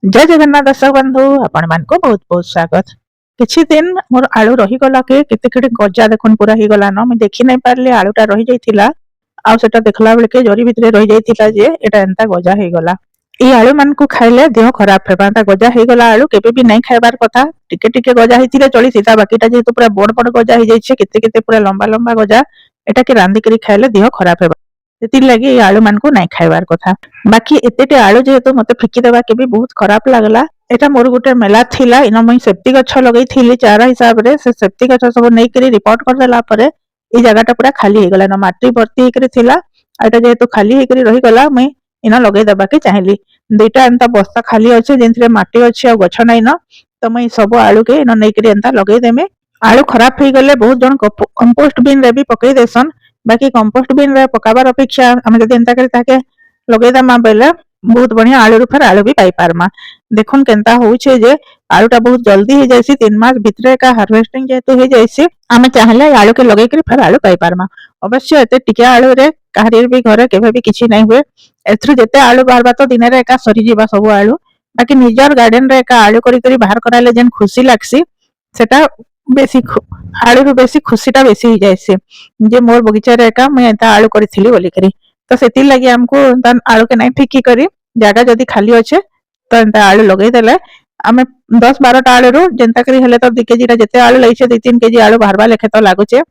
जय जगन्नाथ दर्शक बंधु आपण मान को बहुत बहुत स्वागत। किछि दिन मोर आलू रही गला के केते केते गजा देखन पूरा ही गला न मैं देखि नै पारले आलूटा रही जाइथिला आ सेटा देखला बेले के जरी भितरे रही जाइथिला जे एटा एंता गजा हे गला। ई आलू मान को खाइले देह खराब हेबा ता गजा हे गला आलू केबे भी नै खाइबार कथा। टिके टिके गजा हिथिले चली सीता बाकीटा जेतु पूरा बड़ बड़ गजा हे जाइछे केते केते पूरा लंबा लंबा गजा एटा के रांदी करी खाइले देह खराब हेबा सेति लागि ई आलू मान को नै खाइबार कथा। बाकी एतेटे आलू जेहेतु मते फिकी देबा के भी बहुत खराब लागला। एटा मोर गुटे मेला थिला इन मुई सेफ्टी गछ लगई थिली चारा हिसाब रे से सेफ्टी गछ सब नै करी रिपोर्ट कर देला परे ई जगहटा पूरा खाली हे गला न माटी भर्ती हे करी थिला। एटा जेहेतु खाली हे करी रही गला मुई इन लगई देबा के चाहली। दुईटा एंता बस्ता खाली अछि जेंथिरे माटी अछि आ गछ नै न त मुई सब आलू के इन नै करी एंता लगई देमे। आलू खराब हे गले बहुत जन कंपोस्ट बिन रे भी पकई देसन। बाकी कंपोस्ट बिन रे पकाबार अपेक्षा हम जदी एंता करी ताके लगई दमा बेले बहुत बढ़िया आलू फिर आलू भी पाई पारमा। देखुन केनता होउछे जे आलूटा बहुत जल्दी हे जायसी 3 मास भितरे का हार्वेस्टिंग जेतु हे जायसी आमे चाहले आलू के लगई करी फिर आलू पाई पारमा। अवश्य एते टिके आलू रे काहरी भी घरे केबे भी किछि नै हुए। एथरु जेते आलू बारबा तो दिन रे एका सरी जीवा सब आलू। बाकी निजर गार्डन रे एका आलू करी करी बाहर कराले जेन खुशी लागसी सेटा बेसी आलू रो बेसी खुशीटा बेसी हे जायसी जे मोर बगीचा रे एका मैं एता आलू करिथिली बोली करी। तो सेति लागि हमको आलू के नै फिकी करी जागा जदी खाली अच्छे तो एंता आलू लगई देले आमे 10-12 टा आलू रो जेंता करी हेले तो 2 केजी रा जेते आलू लईछे 2-3 केजी आलू बाहरबा लेखे तो लागुचे।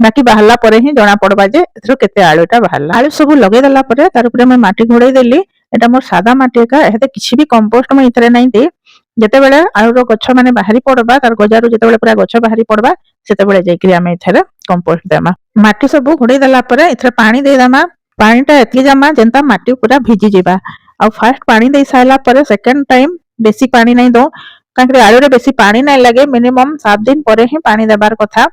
बाकी बाहरला परे ही जणा पड़बा जे एथरो केते आलूटा बाहरला। आलू सब लगई देला परे तार ऊपर मैं माटी घोड़ई देली। एटा मोर सादा माटी का एते किछि भी कंपोस्ट मैं इथरे नै दे। जेते बेले आलू रो गछ माने बाहरी पड़बा तार गजारू जेते बेले पूरा गछ बाहरी पड़बा सेते बेले जाईकरी आमे इथरे कंपोस्ट देमा। माटी सब घोड़ई देला परे इथरे पानी दे देमा। पानीटा एतकी जमा जेंता माटी पूरा भिजी जिबा आ फर्स्ट पानी दे साइला परे सेकंड टाइम बेसी पानी नै दो काकरे आलू रे बेसी पानी नै लागे। मिनिमम 7 दिन परे ही पानी देबार कथा।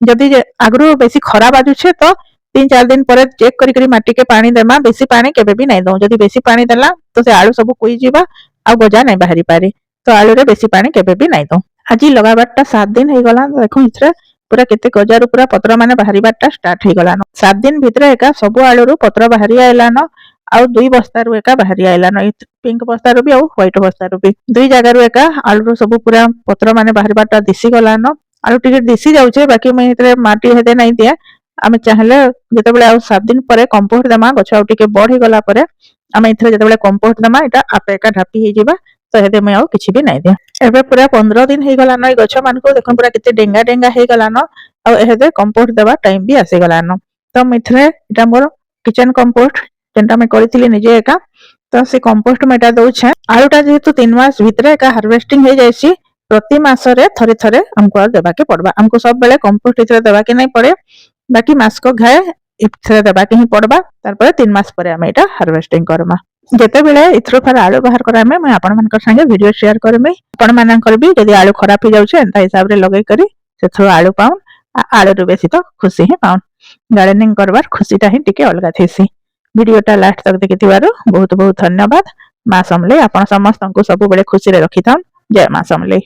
जदी आगरो बेसी खरा बाजुछे तो 3-4 दिन परे चेक करी करी माटी के पानी देमा। बेसी पानी केबे भी नै दो जदी बेसी पानी देला तो से आलू सब कुई जिबा आ गजा नै बाहरी पारे तो आलू रे बेसी पानी केबे भी नै दो। आजी लगाबारटा 7 दिन हे गला देखो इथरे पूरा केते गजारू पूरा पत्र माने बाहरी बारटा स्टार्ट हे गला न 7 दिन भितरे एका सब आलू रो पत्र बाहरी आइला न आउ 2 बस्ता रो एका बाहरी आइला न पिंक बस्ता रो भी आउ व्हाइट बस्ता रो भी 2 जगह रो एका आलू रो सब पूरा पत्र माने बाहरी बारटा दिसी गला न आलू टिके दिसी जाउछे। बाकी मैं इतरे माटी हेदे नै दिया आमे चाहले जेते बेले आउ 7 दिन परे कंपोस्ट देमा गछ आउ टिके बढ़ी गला परे आमे इथरे जेते बेले कंपोस्ट देमा एटा आपे एका ढापी हे जिबा तो हेदे मैं आउ किछि भी नै दिया। एबे पूरा 15 दिन हे गला न गछ मान को देखन पूरा केते डेंगा डेंगा हे गला न आ एहेदे कंपोस्ट देबा टाइम भी आसे गला न। तो मिथरे एटा मोर किचन कंपोस्ट जेंटा मैं करिथिली निजे एका तो से कंपोस्ट में एटा दउछे। आलूटा जेहेतु 3 मास भितरे एका हार्वेस्टिंग हे जायसी प्रति मास रे थरे थरे हमको देबा के पड़बा। हमको सब बेले कंपोस्ट इथरे देबा के नै पड़े बाकी मास को घाय इथरे देबा के ही पड़बा तार परे 3 मास परे हम एटा हार्वेस्टिंग करबा। जेते बेले इथरो फेर आलू बाहर करामे मैं आपण मानकर संगे वीडियो शेयर करमे। आपण मानकर भी जदी आलू खराब हे जाउछे एंता हिसाब रे लगई करी सेथरो आलू पाउन आलू रो बेसी तो खुशी ही पाउन। गार्डनिंग करबार खुशीटा ही टिके अलगा थेसी। वीडियोटा लास्ट तक देखिथिबारु बहुत बहुत धन्यवाद। मां समले आपण समस्त को सब बेले खुशी रे रखिथान। जय मां समले।